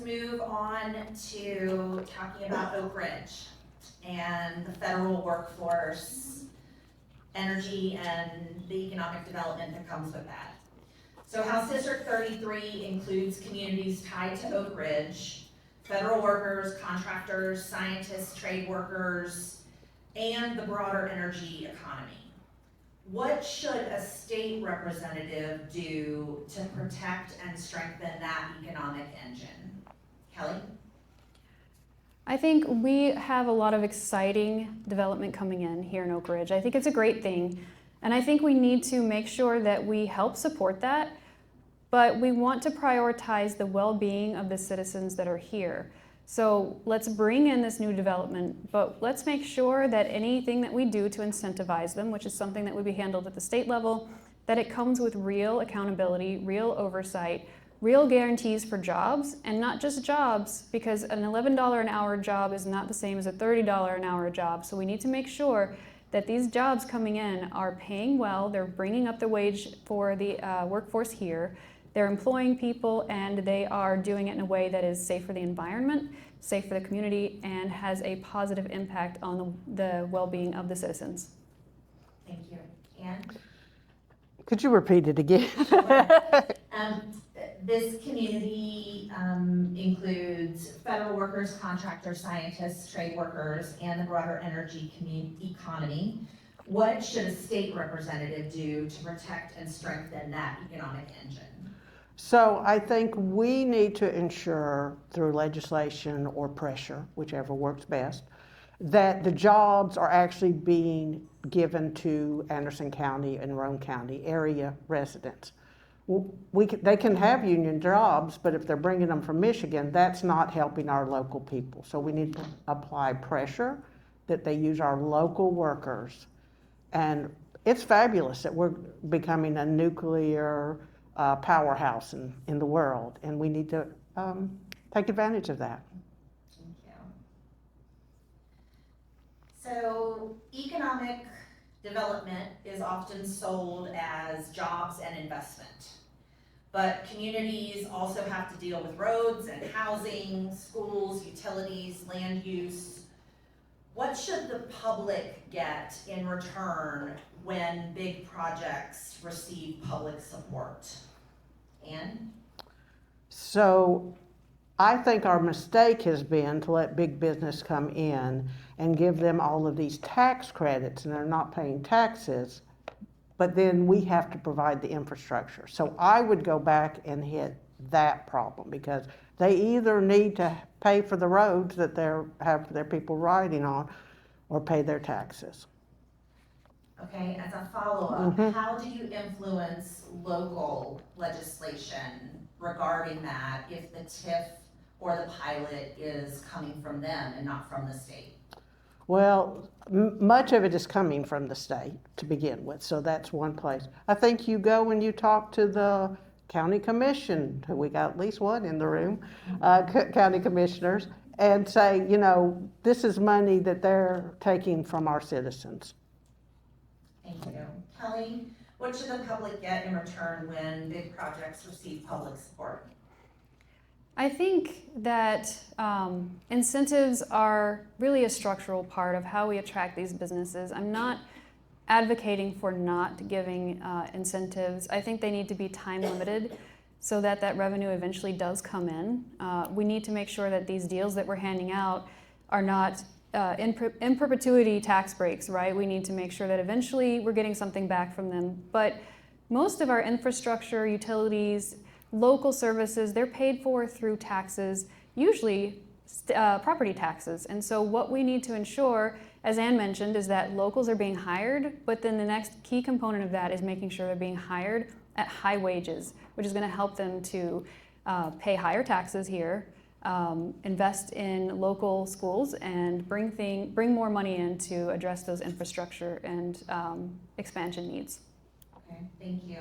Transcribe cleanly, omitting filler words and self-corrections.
move on to talking about Oak Ridge and the federal workforce, energy, and the economic development that comes with that. So House District 33 includes communities tied to Oak Ridge, federal workers, contractors, scientists, trade workers, and the broader energy economy. What should a state representative do to protect and strengthen that economic engine? Kelly? I think we have a lot of exciting development coming in here in Oak Ridge. I think it's a great thing, and I think we need to make sure that we help support that, but we want to prioritize the well-being of the citizens that are here. So let's bring in this new development, but let's make sure that anything that we do to incentivize them, which is something that would be handled at the state level, that it comes with real accountability, real oversight, real guarantees for jobs, and not just jobs, because an $11 an hour job is not the same as a $30 an hour job. So we need to make sure that these jobs coming in are paying well, they're bringing up the wage for the workforce here, they're employing people, and they are doing it in a way that is safe for the environment, safe for the community, and has a positive impact on the well-being of the citizens. Thank you. Anne? Could you repeat it again? Sure. This community includes federal workers, contractors, scientists, trade workers, and the broader energy economy. What should a state representative do to protect and strengthen that economic engine? So I think we need to ensure through legislation or pressure, whichever works best, that the jobs are actually being given to Anderson County and Roane County area residents. They can have union jobs, but if they're bringing them from Michigan, that's not helping our local people. So we need to apply pressure that they use our local workers. And it's fabulous that we're becoming a nuclear powerhouse in the world, and we need to take advantage of that. Thank you. So economic development is often sold as jobs and investment, but communities also have to deal with roads and housing, schools, utilities, land use. What should the public get in return when big projects receive public support? Anne? So I think our mistake has been to let big business come in and give them all of these tax credits, and they're not paying taxes, but then we have to provide the infrastructure. So I would go back and hit that problem, because they either need to pay for the roads that they have their people riding on, or pay their taxes. Okay, as a follow-up, how do you influence local legislation regarding that if the TIF or the pilot is coming from them and not from the state? Well, much of it is coming from the state to begin with, so that's one place. I think you go and you talk to the county commission, we got at least one in the room, county commissioners, and say, you know, this is money that they're taking from our citizens. Thank you. Kelly, what should the public get in return when big projects receive public support? I think that incentives are really a structural part of how we attract these businesses. I'm not advocating for not giving incentives. I think they need to be time limited so that that revenue eventually does come in. We need to make sure that these deals that we're handing out are not in perpetuity tax breaks, right? We need to make sure that eventually we're getting something back from them. But most of our infrastructure, utilities, local services, they're paid for through taxes, usually property taxes. And so what we need to ensure, as Ann mentioned, is that locals are being hired, but then the next key component of that is making sure they're being hired at high wages, which is going to help them to pay higher taxes here, invest in local schools, and bring more money in to address those infrastructure and expansion needs. Okay, thank you.